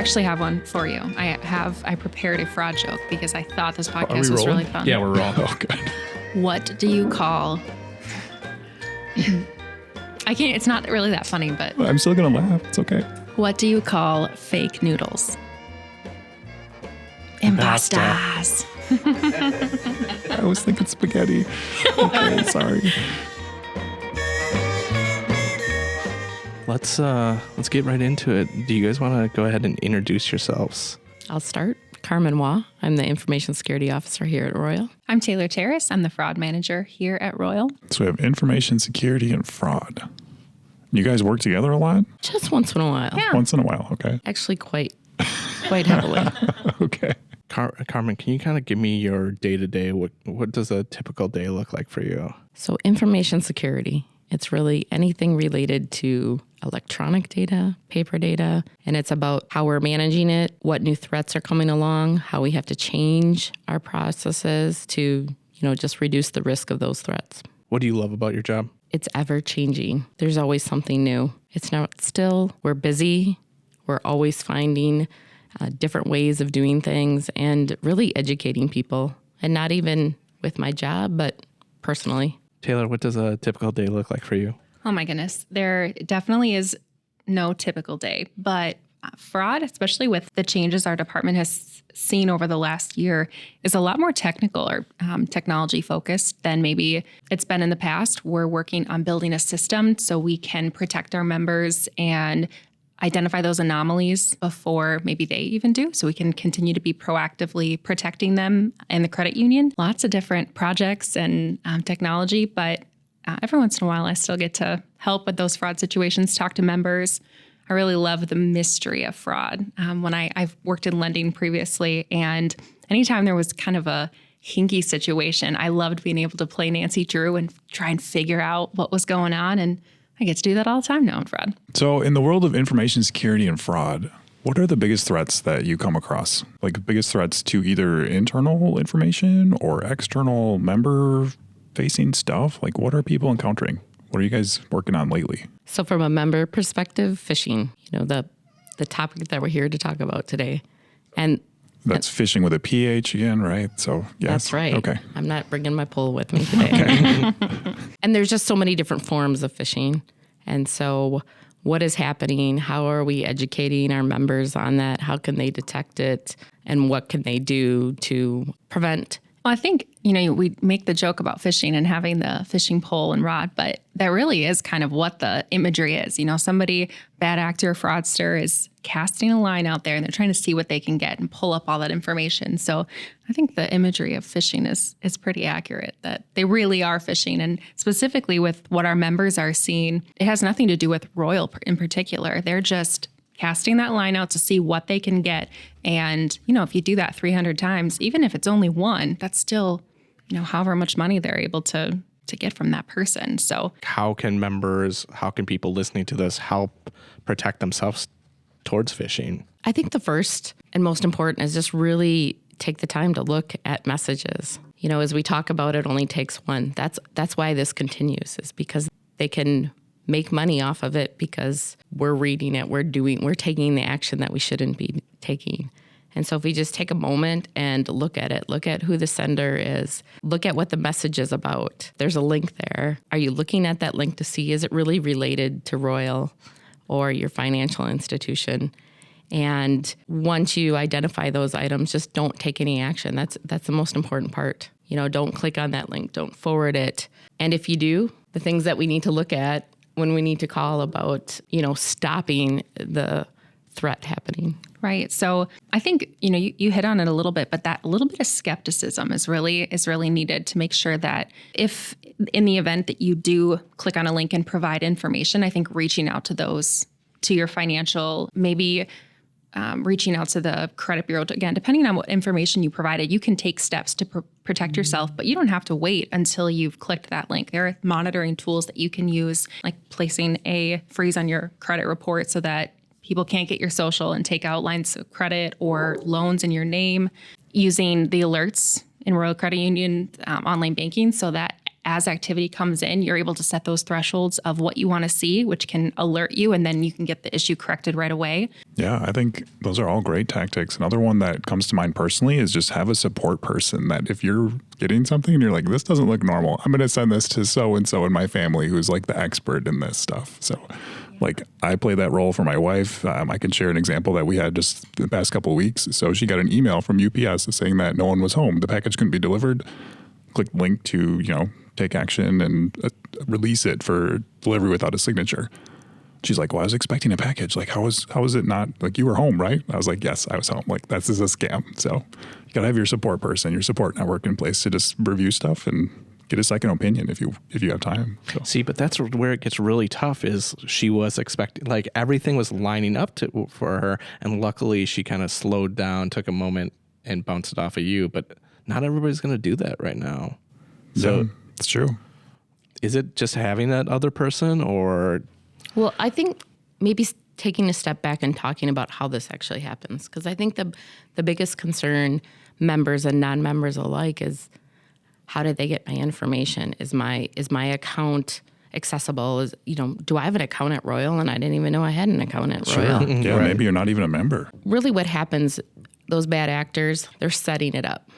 actually have one for you. I prepared a fraud joke because I thought this podcast was really fun. Yeah, we're rolling. Oh, good. What do you call... I can't, it's not really that funny, but... I'm still going to laugh. It's okay. What do you call fake noodles? Pasta. Impastas. I was thinking spaghetti. Okay, sorry. Let's get right into it. Do you guys want to go ahead and introduce yourselves? I'll start. Carmen Waugh. I'm the Information Security Officer here at Royal. I'm Taylor Terrace. I'm the fraud manager here at Royal. So we have information security and fraud. You guys work together a lot? Just once in a while. Yeah. Once in a while, okay. Actually, quite heavily. Okay. Carmen, can you kind of give me your day-to-day? What does a typical day look like for you? So information security, it's really anything related to electronic data, paper data, and it's about how we're managing it, what new threats are coming along, how we have to change our processes to, just reduce the risk of those threats. What do you love about your job? It's ever changing. There's always something new. It's not still, we're busy. We're always finding different ways of doing things and really educating people. And not even with my job, but personally. Taylor, what does a typical day look like for you? Oh my goodness. There definitely is no typical day, but fraud, especially with the changes our department has seen over the last year, is a lot more technical or technology focused than maybe it's been in the past. We're working on building a system so we can protect our members and identify those anomalies before maybe they even do, so we can continue to be proactively protecting them and the credit union. Lots of different projects and technology, but every once in a while I still get to help with those fraud situations, talk to members. I really love the mystery of fraud. I've worked in lending previously, and anytime there was kind of a hinky situation, I loved being able to play Nancy Drew and try and figure out what was going on, and I get to do that all the time now in fraud. So in the world of information security and fraud, what are the biggest threats that you come across? Like biggest threats to either internal information or external member-facing stuff? Like what are people encountering? What are you guys working on lately? So from a member perspective, phishing, the topic that we're here to talk about today. And that's phishing with a PH again, right? So yes. That's right. Okay. I'm not bringing my poll with me today. And there's just so many different forms of phishing. And so what is happening? How are we educating our members on that? How can they detect it? And what can they do to prevent? Well, I think, we make the joke about phishing and having the phishing pole and rod, but that really is kind of what the imagery is. Somebody, bad actor, fraudster is casting a line out there and they're trying to see what they can get and pull up all that information. So I think the imagery of phishing is pretty accurate, that they really are phishing. And specifically with what our members are seeing, it has nothing to do with Royal in particular. They're just casting that line out to see what they can get. And, if you do that 300 times, even if it's only one, that's still, however much money they're able to get from that person. So how can people listening to this help protect themselves towards phishing? I think the first and most important is just really take the time to look at messages. As we talk about, it only takes one. That's why this continues, is because they can make money off of it because we're reading it, we're taking the action that we shouldn't be taking. And so if we just take a moment and look at it, look at who the sender is, look at what the message is about. There's a link there. Are you looking at that link to see, is it really related to Royal or your financial institution? And once you identify those items, just don't take any action. That's the most important part. Don't click on that link, don't forward it. And if you do, the things that we need to look at when we need to call about, stopping the threat happening. Right. So I think, you hit on it a little bit, but that little bit of skepticism is really needed to make sure that if in the event that you do click on a link and provide information, I think reaching out to your financial, maybe reaching out to the credit bureau, again, depending on what information you provided, you can take steps to protect yourself, but you don't have to wait until you've clicked that link. There are monitoring tools that you can use, like placing a freeze on your credit report so that people can't get your social and take out lines of credit or loans in your name, using the alerts in Royal Credit Union online banking so that as activity comes in, you're able to set those thresholds of what you want to see, which can alert you, and then you can get the issue corrected right away. Yeah, I think those are all great tactics. Another one that comes to mind personally is just have a support person that if you're getting something and you're like, this doesn't look normal, I'm going to send this to so-and-so in my family who's like the expert in this stuff. So like I play that role for my wife. I can share an example that we had just the past couple of weeks. So she got an email from UPS saying that no one was home. The package couldn't be delivered. Click link to, take action and release it for delivery without a signature. She's like, well, I was expecting a package. Like, how was it not, like, you were home, right? I was like, yes, I was home. Like, this is a scam. So you got to have your support person, your support network in place to just review stuff and get a second opinion if you have time. So. See, but that's where it gets really tough is she was expecting, like everything was lining up for her. And luckily she kind of slowed down, took a moment and bounced it off of you. But not everybody's going to do that right now. So yeah, it's true. Is it just having that other person or? Well, I think maybe taking a step back and talking about how this actually happens. Because I think the biggest concern members and non-members alike is, how did they get my information? Is my account accessible? Do I have an account at Royal and I didn't even know I had an account at Royal? Yeah, right. Maybe you're not even a member. Really what happens, those bad actors, they're setting it up.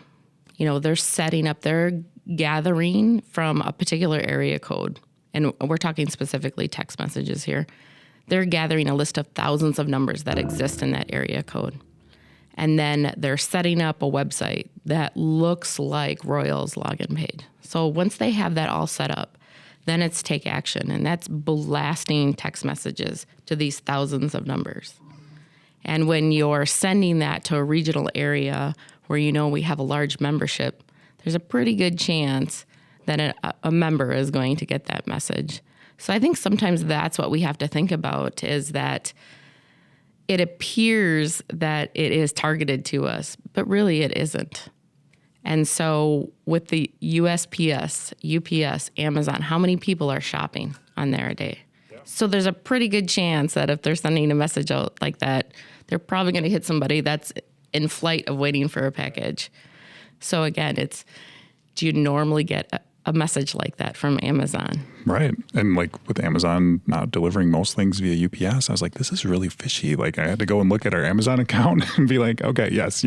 They're gathering from a particular area code. And we're talking specifically text messages here. They're gathering a list of thousands of numbers that exist in that area code. And then they're setting up a website that looks like Royal's login page. So once they have that all set up, then it's take action. And that's blasting text messages to these thousands of numbers. And when you're sending that to a regional area where we have a large membership, there's a pretty good chance that a member is going to get that message. So I think sometimes that's what we have to think about, is that it appears that it is targeted to us, but really it isn't. And so with the USPS, UPS, Amazon, how many people are shopping on there a day? Yeah. So there's a pretty good chance that if they're sending a message out like that, they're probably going to hit somebody that's in flight of waiting for a package. So again, do you normally get a message like that from Amazon? Right. And like with Amazon not delivering most things via UPS, I was like, this is really fishy. Like I had to go and look at our Amazon account and be like, okay, yes,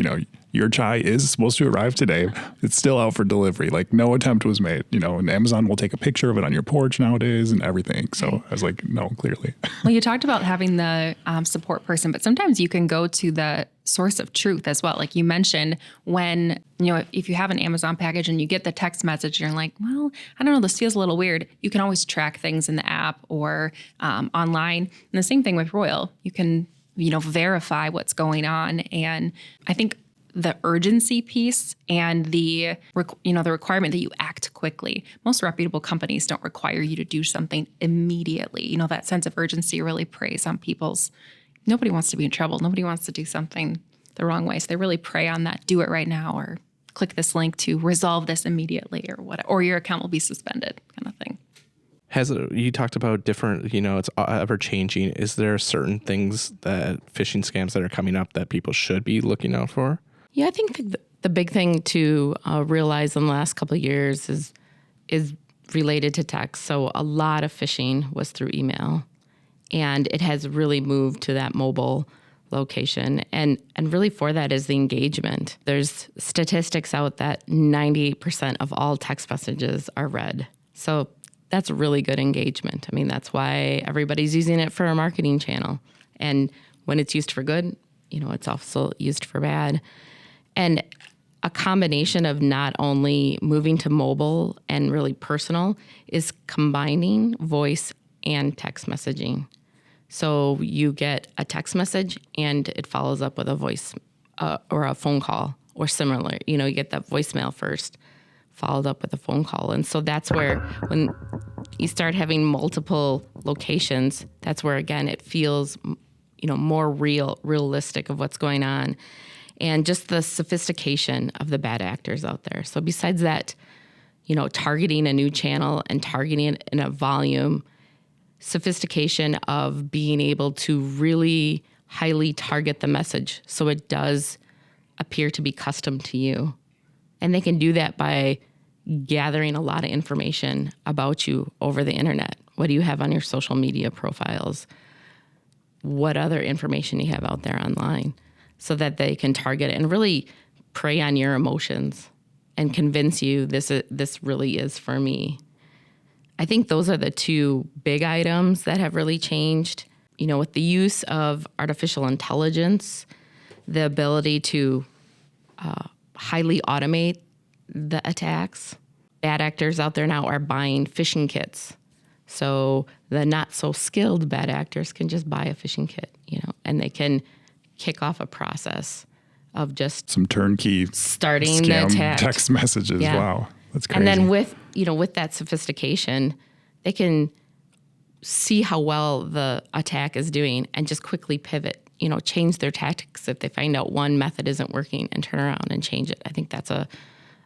your chai is supposed to arrive today. It's still out for delivery. Like no attempt was made, and Amazon will take a picture of it on your porch nowadays and everything. So I was like, no, clearly. Well, you talked about having the support person, but sometimes you can go to the source of truth as well. Like you mentioned, when, if you have an Amazon package and you get the text message, you're like, well, I don't know, this feels a little weird. You can always track things in the app or online. And the same thing with Royal. You can, verify what's going on. And I think the urgency piece and the requirement that you act quickly. Most reputable companies don't require you to do something immediately. That sense of urgency really preys on nobody wants to be in trouble. Nobody wants to do something the wrong way. So they really prey on that, do it right now, or click this link to resolve this immediately, or whatever, or your account will be suspended, kind of thing. You talked about different, it's ever changing. Is there certain things that phishing scams that are coming up that people should be looking out for? Yeah, I think the big thing to realize in the last couple of years is related to text. So a lot of phishing was through email, and it has really moved to that mobile location. And really for that is the engagement. There's statistics out that 98% of all text messages are read. So that's really good engagement. I mean, that's why everybody's using it for a marketing channel. And when it's used for good, it's also used for bad. And a combination of not only moving to mobile and really personal is combining voice and text messaging. So you get a text message and it follows up with a voice or a phone call or similar. You get that voicemail first, followed up with a phone call. And so that's where when you start having multiple locations, that's where, again, it feels, more realistic of what's going on. And just the sophistication of the bad actors out there. So besides that, targeting a new channel and targeting it in a volume, sophistication of being able to really highly target the message so it does appear to be custom to you. And they can do that by gathering a lot of information about you over the internet. What do you have on your social media profiles? What other information you have out there online, so that they can target it and really prey on your emotions and convince you this really is for me. I think those are the two big items that have really changed. You know, with the use of artificial intelligence, the ability to highly automate the attacks. Bad actors out there now are buying phishing kits. So the not so skilled bad actors can just buy a phishing kit, and they can kick off a process of just Some turnkey starting the scam attack. text messages. Yeah. Wow. That's crazy. And then with that sophistication, they can see how well the attack is doing and just quickly pivot, change their tactics if they find out one method isn't working, and turn around and change it. I think that's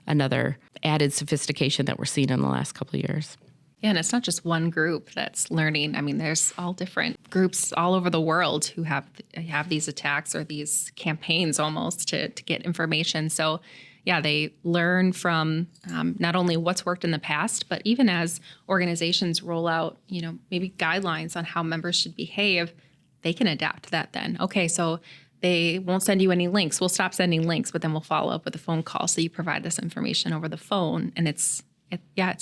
another added sophistication that we're seeing in the last couple of years. Yeah, and it's not just one group that's learning. I mean, there's all different groups all over the world who have these attacks or these campaigns almost to get information. So, yeah, they learn from not only what's worked in the past, but even as organizations roll out, maybe guidelines on how members should behave, they can adapt that then. Okay, so they won't send you any links. We'll stop sending links, but then we'll follow up with a phone call. So you provide this information over the phone, and it's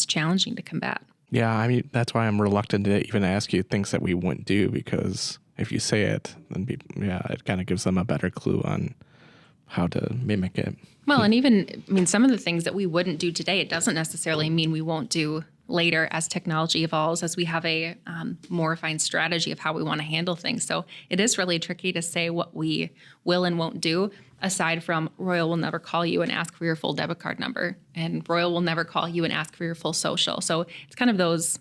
challenging to combat. Yeah, I mean, that's why I'm reluctant to even ask you things that we wouldn't do, because if you say it, then it kind of gives them a better clue on how to mimic it. Well, and even, some of the things that we wouldn't do today, it doesn't necessarily mean we won't do later as technology evolves, as we have a more refined strategy of how we want to handle things. So it is really tricky to say what we will and won't do, aside from Royal will never call you and ask for your full debit card number, and Royal will never call you and ask for your full social. So it's kind of those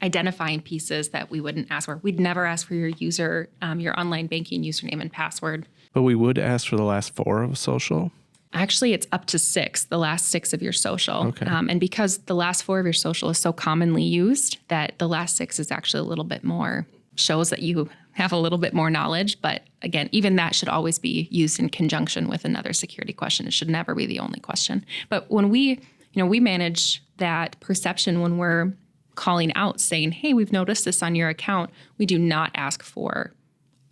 identifying pieces that we wouldn't ask for. We'd never ask for your your online banking username and password. But we would ask for the last 4 of social. Actually, it's up to 6, the last 6 of your social. Okay. And because the last 4 of your social is so commonly used, that the last 6 is actually a little bit more, shows that you have a little bit more knowledge. But again, even that should always be used in conjunction with another security question. It should never be the only question. But when we manage that perception when we're calling out saying, hey, we've noticed this on your account, we do not ask for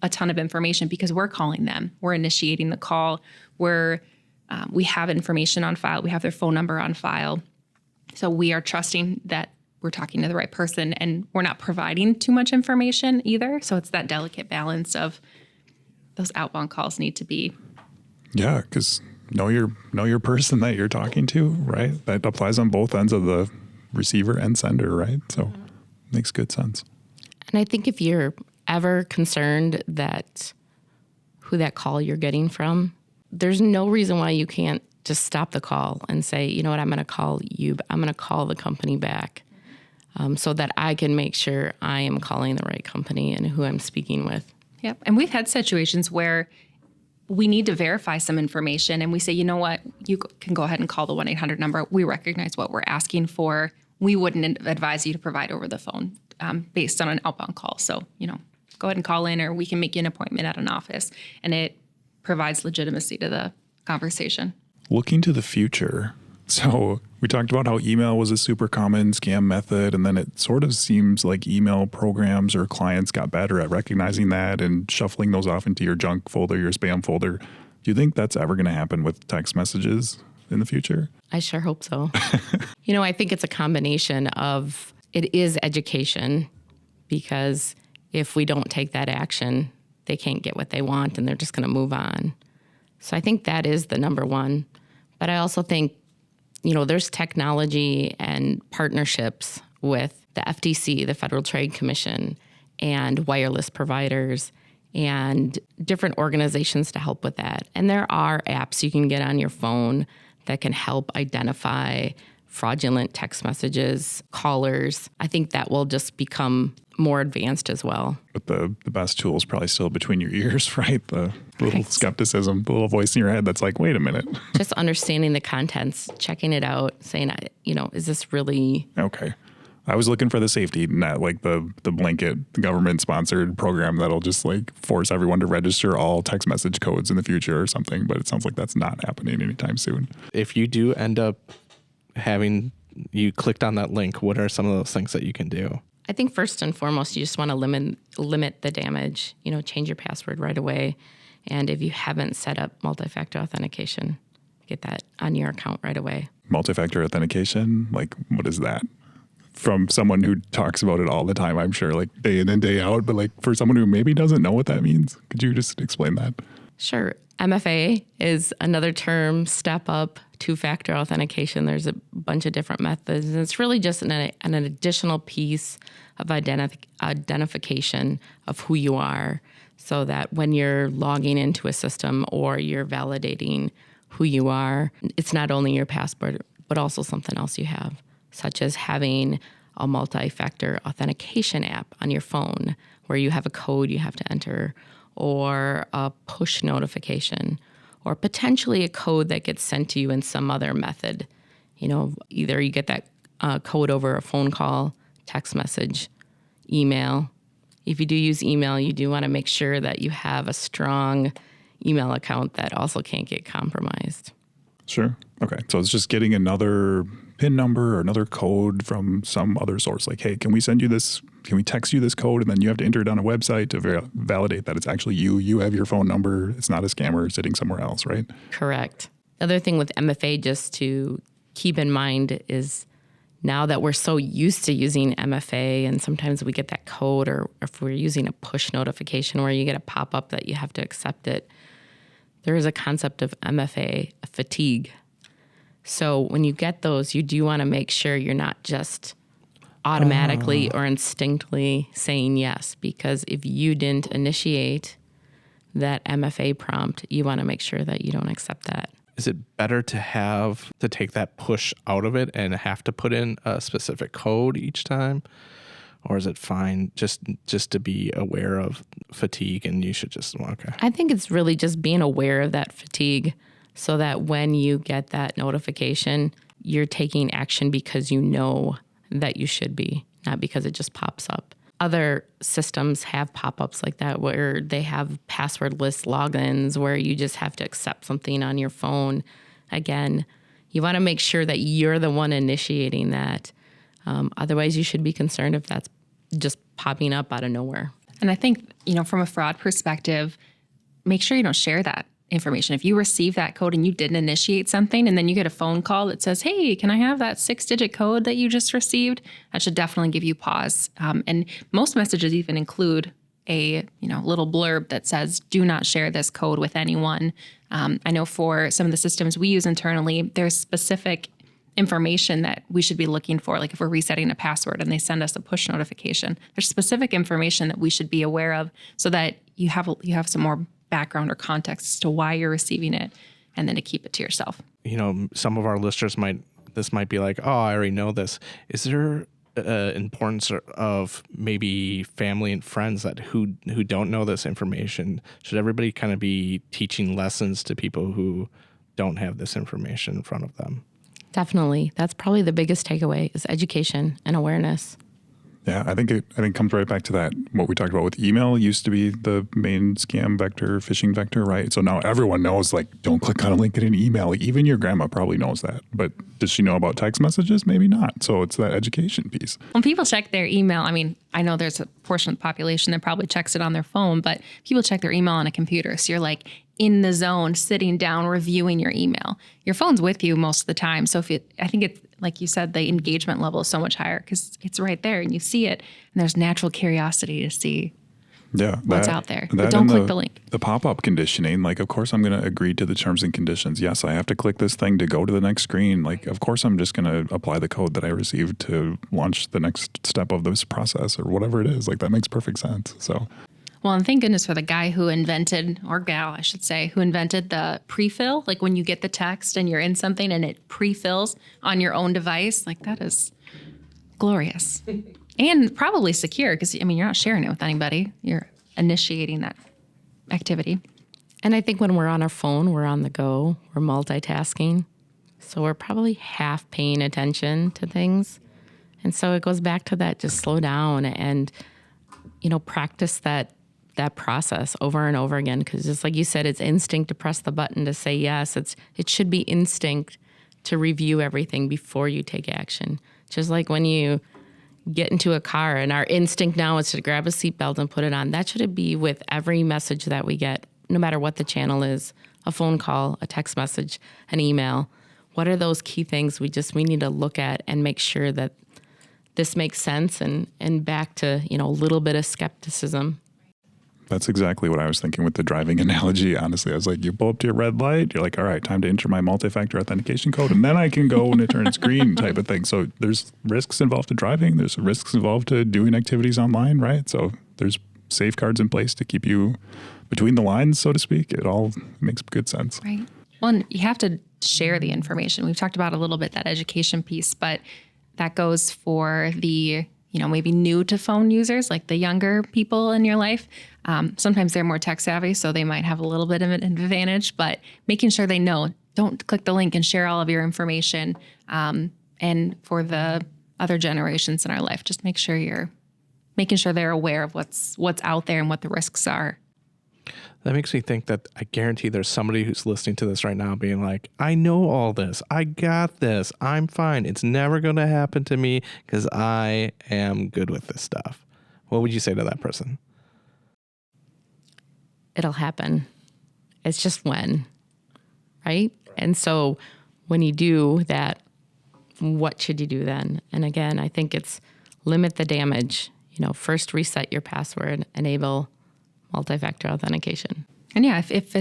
a ton of information because we're calling them. We're initiating the call. We have information on file. We have their phone number on file. So we are trusting that we're talking to the right person, and we're not providing too much information either. So it's that delicate balance of those outbound calls need to be. Yeah, because know your person that you're talking to, right? That applies on both ends of the receiver and sender, right? So makes good sense. And I think if you're ever concerned that who that call you're getting from, there's no reason why you can't just stop the call and say, you know what, I'm going to call you. I'm going to call the company back so that I can make sure I am calling the right company and who I'm speaking with. Yep. And we've had situations where we need to verify some information and we say, you know what, you can go ahead and call the 1-800 number. We recognize what we're asking for. We wouldn't advise you to provide over the phone based on an outbound call. So, go ahead and call in, or we can make you an appointment at an office. And it provides legitimacy to the conversation. Looking to the future. So we talked about how email was a super common scam method, and then it sort of seems like email programs or clients got better at recognizing that and shuffling those off into your junk folder, your spam folder. Do you think that's ever going to happen with text messages in the future? I sure hope so. I think it's a combination of, it is education, because if we don't take that action, they can't get what they want and they're just going to move on. So I think that is the number one. But I also think, there's technology and partnerships with the FTC, the Federal Trade Commission, and wireless providers and different organizations to help with that. And there are apps you can get on your phone that can help identify fraudulent text messages, callers. I think that will just become more advanced as well. But the best tool is probably still between your ears, right? The little skepticism, the little voice in your head that's like, wait a minute. Just understanding the contents, checking it out, saying, is this really... Okay. I was looking for the safety net, like the blanket government-sponsored program that'll just like force everyone to register all text message codes in the future or something. But it sounds like that's not happening anytime soon. If you do end up having you clicked on that link, what are some of those things that you can do? I think first and foremost, you just want to limit the damage. Change your password right away. And if you haven't set up multi-factor authentication, get that on your account right away. Multi-factor authentication? Like, what is that? From someone who talks about it all the time, I'm sure, like day in and day out. But like for someone who maybe doesn't know what that means, could you just explain that? Sure. MFA is another term, step up, two-factor authentication. There's a bunch of different methods. And it's really just an additional piece of identification of who you are, so that when you're logging into a system or you're validating who you are, it's not only your passport, but also something else you have, such as having a multi-factor authentication app on your phone where you have a code you have to enter, or a push notification, or potentially a code that gets sent to you in some other method. Either you get that code over a phone call, text message, email. If you do use email, you do want to make sure that you have a strong email account that also can't get compromised. Sure. Okay. So it's just getting another PIN number or another code from some other source. Like, hey, can we send you this? Can we text you this code? And then you have to enter it on a website to validate that it's actually you. You have your phone number. It's not a scammer sitting somewhere else, right? Correct. The other thing with MFA just to keep in mind is now that we're so used to using MFA, and sometimes we get that code, or if we're using a push notification where you get a pop-up that you have to accept it, there is a concept of MFA fatigue. So when you get those, you do want to make sure you're not just automatically or instinctively saying yes, because if you didn't initiate that MFA prompt, you want to make sure that you don't accept that. Is it better to take that push out of it and have to put in a specific code each time? Or is it fine just to be aware of fatigue and you should just, okay. I think it's really just being aware of that fatigue so that when you get that notification, you're taking action because you know that you should be, not because it just pops up. Other systems have pop-ups like that where they have passwordless logins where you just have to accept something on your phone. Again, you want to make sure that you're the one initiating that. Otherwise, you should be concerned if that's just popping up out of nowhere. And I think, from a fraud perspective, make sure you don't share that information. If you receive that code and you didn't initiate something and then you get a phone call that says, hey, can I have that 6-digit code that you just received? That should definitely give you pause. And most messages even include a little blurb that says, do not share this code with anyone. I know for some of the systems we use internally, there's specific information that we should be looking for. Like if we're resetting a password and they send us a push notification, there's specific information that we should be aware of so that you have some more background or context as to why you're receiving it, and then to keep it to yourself. Some of our listeners might be like, oh, I already know this. Is there importance of maybe family and friends that who don't know this information? Should everybody kind of be teaching lessons to people who don't have this information in front of them? Definitely. That's probably the biggest takeaway is education and awareness. Yeah, I think it comes right back to that. What we talked about with email used to be the main scam vector, phishing vector, right? So now everyone knows, like, don't click on a link in an email. Like, even your grandma probably knows that. But does she know about text messages? Maybe not. So it's that education piece. When people check their email, I know there's a portion of the population that probably checks it on their phone, but people check their email on a computer. So you're like in the zone, sitting down, reviewing your email. Your phone's with you most of the time. So I think it's, like you said, the engagement level is so much higher because it's right there and you see it, and there's natural curiosity to see what's out there. But don't click the link. The pop-up conditioning, like, of course I'm going to agree to the terms and conditions. Yes, I have to click this thing to go to the next screen. Like, of course I'm just going to apply the code that I received to launch the next step of this process or whatever it is. Like, that makes perfect sense. So. Well, and thank goodness for the guy who invented, or gal, I should say, who invented the pre-fill. Like when you get the text and you're in something and it pre-fills on your own device, like that is glorious. And probably secure because, you're not sharing it with anybody. You're initiating that activity. And I think when we're on our phone, we're on the go, we're multitasking. So we're probably half paying attention to things. And so it goes back to that, just slow down and, practice that process over and over again. Because just like you said, it's instinct to press the button to say yes. It should be instinct to review everything before you take action. Just like when you get into a car and our instinct now is to grab a seatbelt and put it on. That should be with every message that we get, no matter what the channel is, a phone call, a text message, an email. What are those key things we need to look at and make sure that this makes sense, and back to, a little bit of skepticism. That's exactly what I was thinking with the driving analogy. Honestly, I was like, you pull up to your red light, you're like, all right, time to enter my multi-factor authentication code, and then I can go when it turns green type of thing. So there's risks involved to driving. There's risks involved to doing activities online, right? So there's safeguards in place to keep you between the lines, so to speak. It all makes good sense. Right. Well, and you have to share the information. We've talked about a little bit that education piece, but that goes for the maybe new to phone users, like the younger people in your life. Sometimes they're more tech savvy, so they might have a little bit of an advantage, but making sure they know, don't click the link and share all of your information. And for the other generations in our life, just make sure you're making sure they're aware of what's out there and what the risks are. That makes me think that I guarantee there's somebody who's listening to this right now being like, I know all this. I got this. I'm fine. It's never going to happen to me because I am good with this stuff. What would you say to that person? It'll happen. It's just when, right? And so when you do that, what should you do then? And again, I think it's limit the damage. First reset your password, enable multi-factor authentication. And yeah, if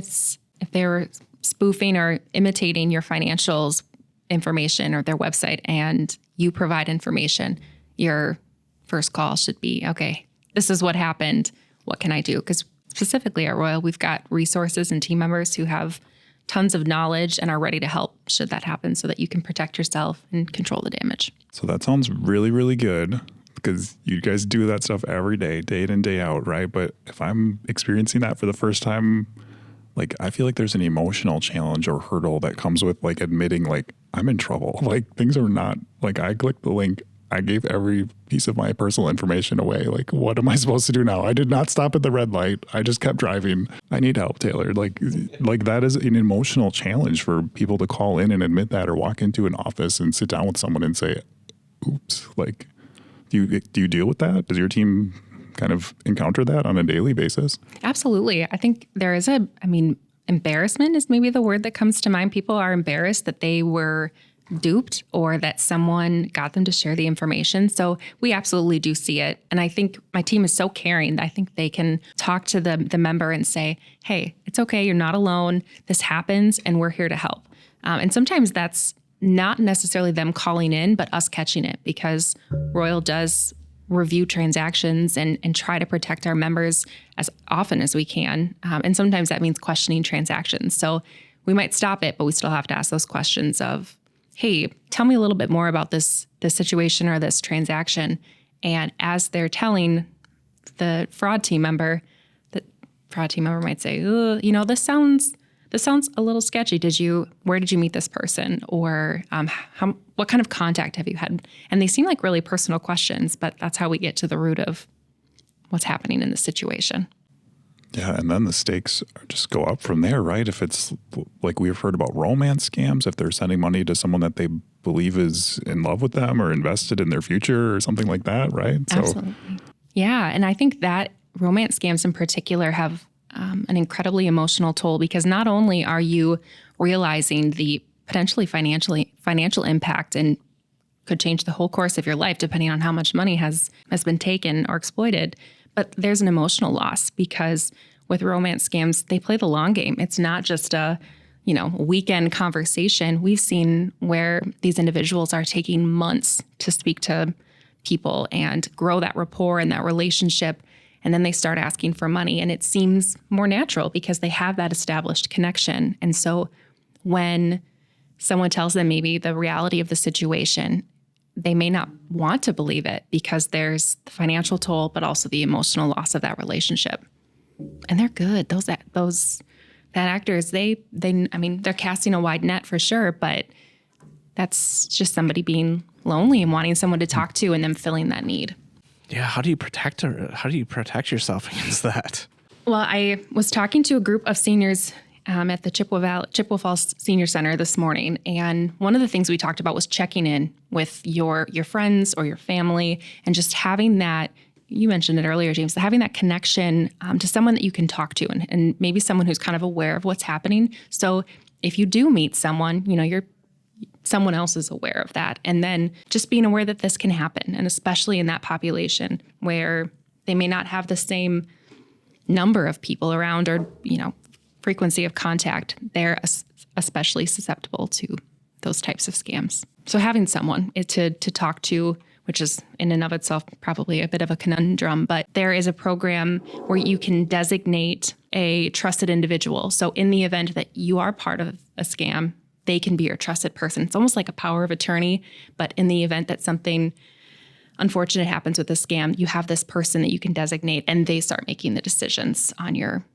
they were spoofing or imitating your financials information or their website and you provide information, your first call should be, okay, this is what happened. What can I do? Because specifically at Royal, we've got resources and team members who have tons of knowledge and are ready to help should that happen so that you can protect yourself and control the damage. So that sounds really, really good, because you guys do that stuff every day, day in and day out, right? But if I'm experiencing that for the first time, like, I feel like there's an emotional challenge or hurdle that comes with like admitting like I'm in trouble. Like, things are not like, I clicked the link, I gave every piece of my personal information away. Like, what am I supposed to do now? I did not stop at the red light. I just kept driving. I need help, Taylor. Like that is an emotional challenge for people to call in and admit that, or walk into an office and sit down with someone and say, oops, like, do you deal with that? Does your team kind of encounter that on a daily basis? Absolutely. I think there is embarrassment is maybe the word that comes to mind. People are embarrassed that they were duped or that someone got them to share the information. So we absolutely do see it. And I think my team is so caring that I think they can talk to the member and say, hey, it's okay. You're not alone. This happens and we're here to help. And sometimes that's not necessarily them calling in, but us catching it, because Royal does review transactions and try to protect our members as often as we can. And sometimes that means questioning transactions. So we might stop it, but we still have to ask those questions of, hey, tell me a little bit more about this situation or this transaction. And as they're telling the fraud team member might say, this sounds a little sketchy. Where did you meet this person? Or what kind of contact have you had? And they seem like really personal questions, but that's how we get to the root of what's happening in the situation. Yeah, and then the stakes just go up from there, right? If it's like we've heard about romance scams, if they're sending money to someone that they believe is in love with them or invested in their future or something like that, right? Absolutely. Yeah, and I think that romance scams in particular have an incredibly emotional toll, because not only are you realizing the potentially financial impact and could change the whole course of your life depending on how much money has been taken or exploited, but there's an emotional loss, because with romance scams, they play the long game. It's not just a weekend conversation. We've seen where these individuals are taking months to speak to people and grow that rapport and that relationship. And then they start asking for money, and it seems more natural because they have that established connection. And so when someone tells them maybe the reality of the situation, they may not want to believe it because there's the financial toll, but also the emotional loss of that relationship. And they're good. Those bad actors, they're casting a wide net for sure, but that's just somebody being lonely and wanting someone to talk to and them filling that need. Yeah, how do you protect her? How do you protect yourself against that? Well, I was talking to a group of seniors at the Chippewa Falls Senior Center this morning, and one of the things we talked about was checking in with your friends or your family, and just having that. You mentioned it earlier, James, having that connection to someone that you can talk to, and maybe someone who's kind of aware of what's happening. So if you do meet someone, someone else is aware of that, and then just being aware that this can happen, and especially in that population where they may not have the same number of people around or frequency of contact, they're especially susceptible to those types of scams. So having someone to talk to, which is in and of itself probably a bit of a conundrum, but there is a program where you can designate a trusted individual. So in the event that you are part of a scam, they can be your trusted person. It's almost like a power of attorney, but in the event that something unfortunate happens with a scam, you have this person that you can designate, and they start making the decisions on your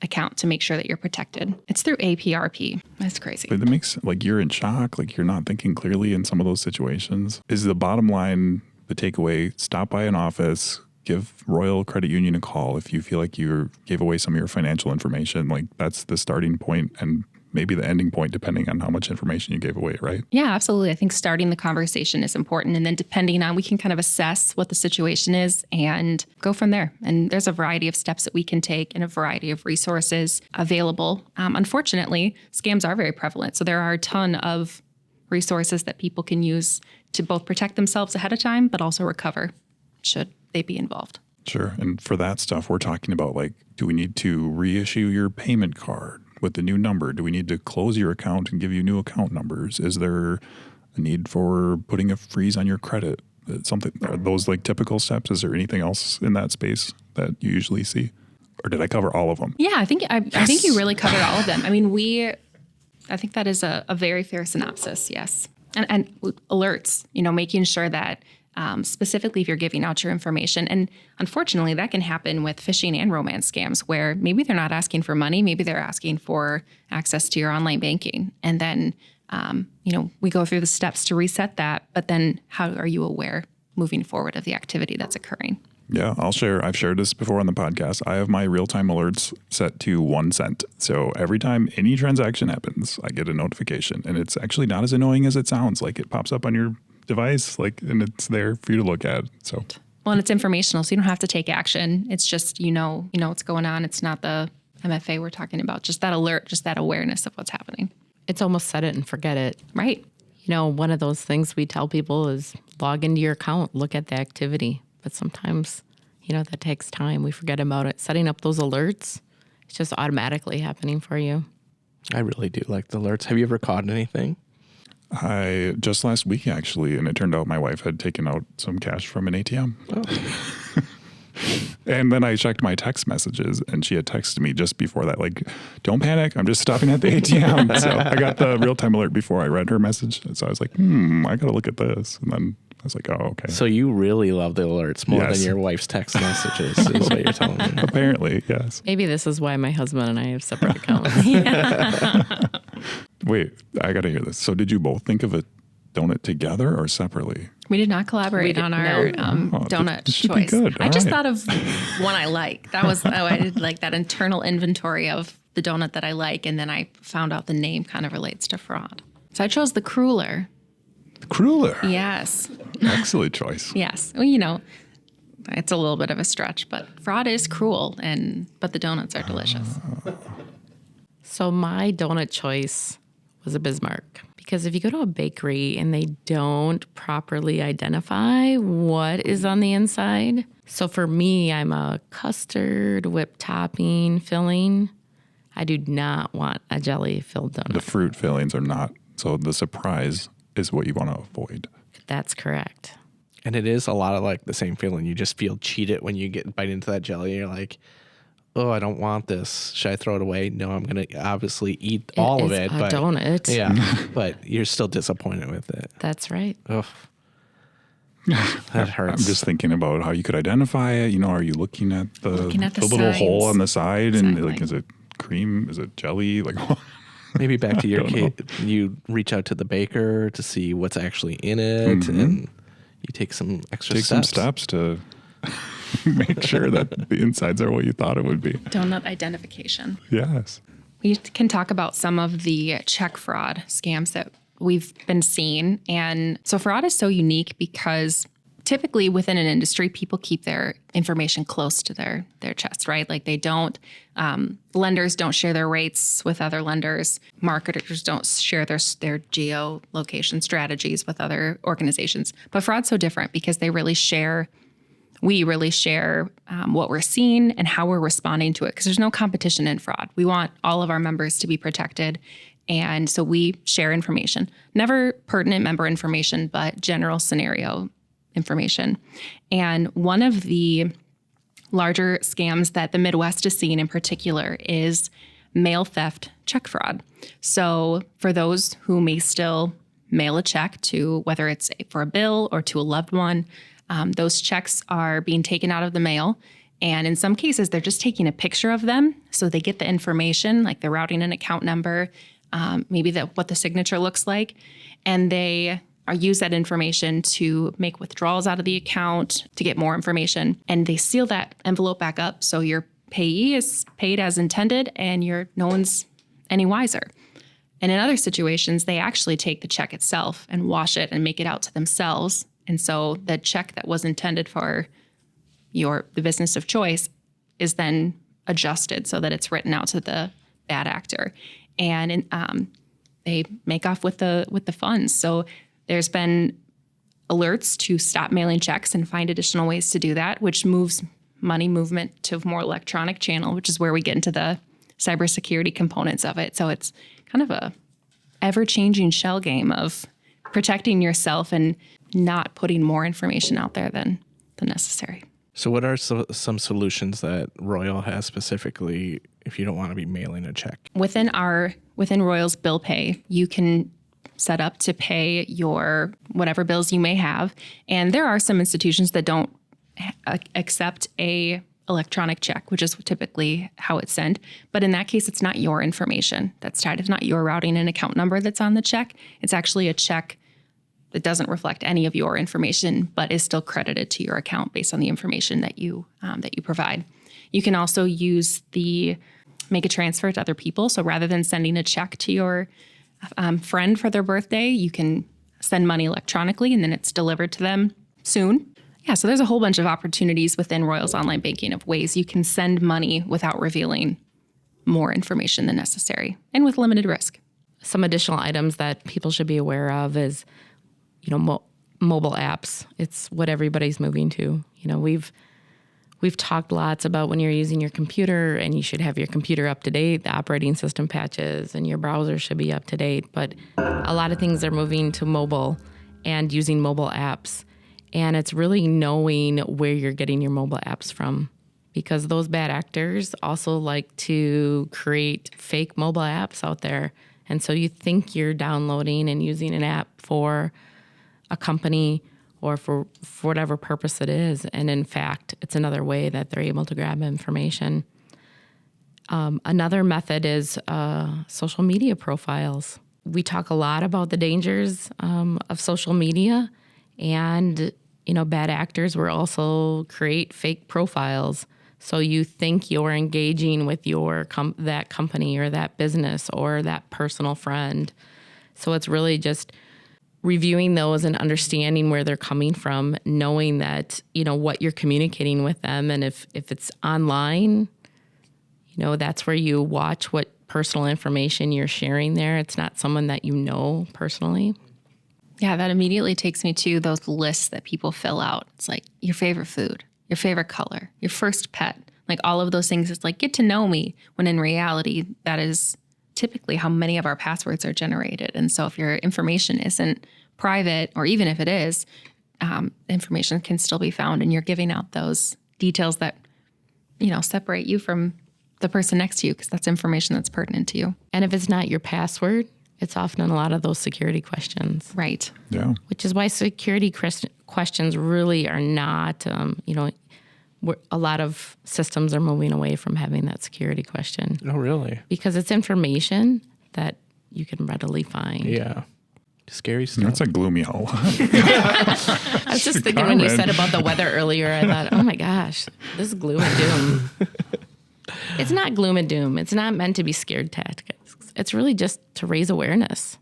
account to make sure that you're protected. It's through APRP. That's crazy. But it makes you're in shock, you're not thinking clearly in some of those situations. Is the bottom line, the takeaway, stop by an office, give Royal Credit Union a call if you feel like you gave away some of your financial information. That's the starting point, and maybe the ending point, depending on how much information you gave away, right? Yeah, absolutely. I think starting the conversation is important. And then depending on, we can kind of assess what the situation is and go from there. And there's a variety of steps that we can take and a variety of resources available. Unfortunately, scams are very prevalent. So there are a ton of resources that people can use to both protect themselves ahead of time, but also recover should they be involved. Sure. And for that stuff, we're talking about do we need to reissue your payment card with the new number? Do we need to close your account and give you new account numbers? Is there a need for putting a freeze on your credit? Are those typical steps? Is there anything else in that space that you usually see? Or did I cover all of them? Yeah, I think you really covered all of them. I mean, I think that is a very fair synopsis, yes. And alerts, making sure that specifically if you're giving out your information. And unfortunately, that can happen with phishing and romance scams where maybe they're not asking for money, maybe they're asking for access to your online banking. And then, we go through the steps to reset that, but then how are you aware moving forward of the activity that's occurring? Yeah, I'll share. I've shared this before on the podcast. I have my real-time alerts set to 1 cent. So every time any transaction happens, I get a notification. And it's actually not as annoying as it sounds. It pops up on your device, and it's there for you to look at. So, well, and it's informational, so you don't have to take action. It's just you know what's going on. It's not the MFA we're talking about. Just that alert, just that awareness of what's happening. It's almost set it and forget it. Right. One of those things we tell people is log into your account, look at the activity. But sometimes, that takes time. We forget about it. Setting up those alerts, it's just automatically happening for you. I really do like the alerts. Have you ever caught anything? I just last week actually, and it turned out my wife had taken out some cash from an ATM. Oh. And then I checked my text messages, and she had texted me just before that, don't panic, I'm just stopping at the ATM. So I got the real-time alert before I read her message. And so I was like, I got to look at this. And then I was like, oh, okay. So you really love the alerts more than your wife's text messages is what you're telling me. Apparently, yes. Maybe this is why my husband and I have separate accounts. Wait, I got to hear this. So did you both think of a donut together or separately? We did not collaborate on our donut this should choice. Be good. I just thought of one I like. That was I did that internal inventory of the donut that I like, and then I found out the name kind of relates to fraud. So I chose the Cruller. Cruller? Yes. Excellent choice. Yes. Well, it's a little bit of a stretch, but fraud is cruel, but the donuts are delicious. So my donut choice was a Bismarck. Because if you go to a bakery and they don't properly identify what is on the inside. So for me, I'm a custard, whipped topping, filling. I do not want a jelly-filled donut. The fruit fillings are not. So the surprise is what you want to avoid. That's correct. And it is a lot of the same feeling. You just feel cheated when you get bite into that jelly. You're like, oh, I don't want this. Should I throw it away? No, I'm going to obviously eat all of it. But donut. Yeah, but you're still disappointed with it. That's right. Oh, that hurts. I'm just thinking about how you could identify it. Are you looking at the little signs. hole on the side Exactly. and is it cream? Is it jelly? Maybe back to your kid, you reach out to the baker to see what's actually in it, and you take some extra some steps to make sure that the insides are what you thought it would be. Donut identification. Yes. We can talk about some of the check fraud scams that we've been seeing. And so fraud is so unique because typically within an industry, people keep their information close to their chest, right? Like they don't, lenders don't share their rates with other lenders. Marketers don't share their geolocation strategies with other organizations. But fraud's so different because we really share what we're seeing and how we're responding to it, because there's no competition in fraud. We want all of our members to be protected. And so we share information, never pertinent member information, but general scenario information. And one of the larger scams that the Midwest is seeing in particular is mail theft check fraud. So for those who may still mail a check to, whether it's for a bill or to a loved one, those checks are being taken out of the mail. And in some cases, they're just taking a picture of them. So they get the information, like the routing and account number, maybe what the signature looks like. And they use that information to make withdrawals out of the account, to get more information. And they seal that envelope back up. So your payee is paid as intended and no one's any wiser. And in other situations, they actually take the check itself and wash it and make it out to themselves. And so the check that was intended for the business of choice is then adjusted so that it's written out to the bad actor. And they make off with the funds. So there's been alerts to stop mailing checks and find additional ways to do that, which moves money movement to a more electronic channel, which is where we get into the cybersecurity components of it. So it's kind of a ever-changing shell game of protecting yourself and not putting more information out there than necessary. So what are some solutions that Royal has specifically if you don't want to be mailing a check? Within Royal's bill pay, you can set up to pay your whatever bills you may have. And there are some institutions that don't accept a electronic check, which is typically how it's sent. But in that case, it's not your information that's tied. It's not your routing and account number that's on the check. It's actually a check that doesn't reflect any of your information, but is still credited to your account based on the information that you provide. You can also make a transfer to other people. So rather than sending a check to your friend for their birthday, you can send money electronically and then it's delivered to them soon. Yeah, so there's a whole bunch of opportunities within Royal's online banking of ways you can send money without revealing more information than necessary and with limited risk. Some additional items that people should be aware of is, mobile apps. It's what everybody's moving to. We've talked lots about when you're using your computer and you should have your computer up to date, the operating system patches, and your browser should be up to date. But a lot of things are moving to mobile and using mobile apps. And it's really knowing where you're getting your mobile apps from, because those bad actors also like to create fake mobile apps out there. And so you think you're downloading and using an app for a company or for whatever purpose it is. And in fact, it's another way that they're able to grab information. Another method is social media profiles. We talk a lot about the dangers of social media, and bad actors will also create fake profiles. So you think you're engaging with that company or that business or that personal friend. So it's really just reviewing those and understanding where they're coming from, knowing that, what you're communicating with them. And if it's online, that's where you watch what personal information you're sharing there. It's not someone that you know personally. Yeah, that immediately takes me to those lists that people fill out. It's like your favorite food, your favorite color, your first pet, like all of those things. It's like, get to know me, when in reality, that is typically how many of our passwords are generated. And so if your information isn't private, or even if it is, information can still be found, and you're giving out those details that, separate you from the person next to you, because that's information that's pertinent to you. And if it's not your password, it's often a lot of those security questions. Right. Yeah. Which is why security questions really are not, a lot of systems are moving away from having that security question. Oh, really? Because it's information that you can readily find. Yeah. Scary stuff. That's a gloomy hole. I was just thinking when you said about the weather earlier, I thought, oh my gosh, this is gloom and doom. It's not gloom and doom. It's not meant to be scared tactics. It's really just to raise awareness,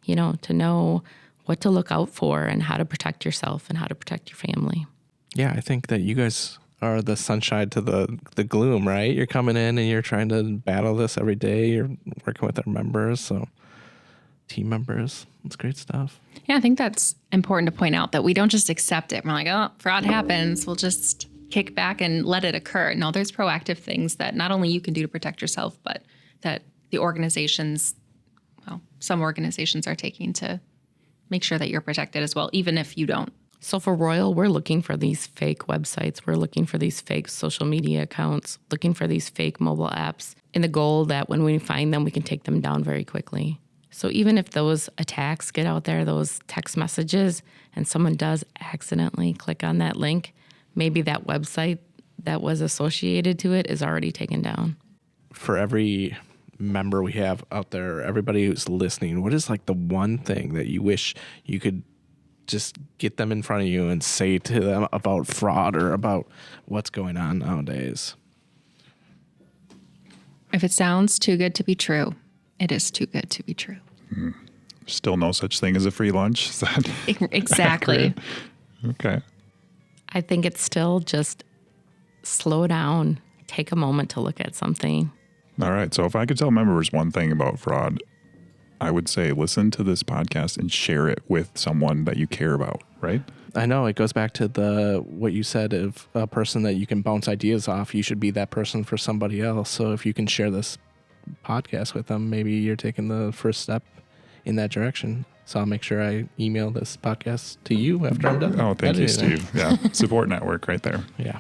to know what to look out for and how to protect yourself and how to protect your family. Yeah, I think that you guys are the sunshine to the gloom, right? You're coming in and you're trying to battle this every day. You're working with our members, so team members. It's great stuff. Yeah, I think that's important to point out that we don't just accept it. We're like, oh, fraud happens. We'll just kick back and let it occur. No, there's proactive things that not only you can do to protect yourself, but that the organizations, some organizations are taking to make sure that you're protected as well, even if you don't. So for Royal, we're looking for these fake websites. We're looking for these fake social media accounts, looking for these fake mobile apps, in the goal that when we find them, we can take them down very quickly. So even if those attacks get out there, those text messages, and someone does accidentally click on that link, maybe that website that was associated to it is already taken down. For every member we have out there, everybody who's listening, what is like the one thing that you wish you could just get them in front of you and say to them about fraud or about what's going on nowadays? If it sounds too good to be true, it is too good to be true. Still no such thing as a free lunch? Is that Exactly. accurate? Okay. I think it's still just slow down, take a moment to look at something. All right. So if I could tell members one thing about fraud, I would say listen to this podcast and share it with someone that you care about, right? I know it goes back to what you said of a person that you can bounce ideas off. You should be that person for somebody else. So if you can share this podcast with them, maybe you're taking the first step in that direction. So I'll make sure I email this podcast to you after I'm done. Oh, thank you, editing it. Steve. Yeah. Support network right there. Yeah.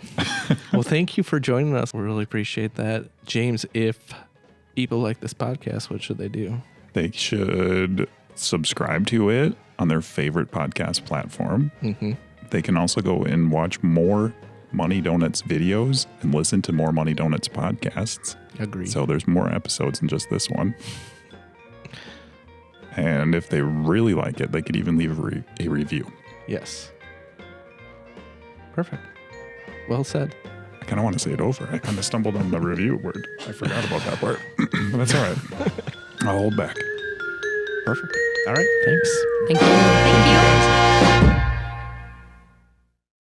Well, thank you for joining us. We really appreciate that. James, if people like this podcast, what should they do? They should subscribe to it on their favorite podcast platform. Mm-hmm. They can also go and watch more Money Donuts videos and listen to more Money Donuts podcasts. Agreed. So there's more episodes than just this one. And if they really like it, they could even leave a review. Yes. Perfect. Well said. I kind of want to say it over. I kind of stumbled on the review word. I forgot about that part. But that's all right. I'll hold back. Perfect. All right. Thanks. Thank you. Thank you.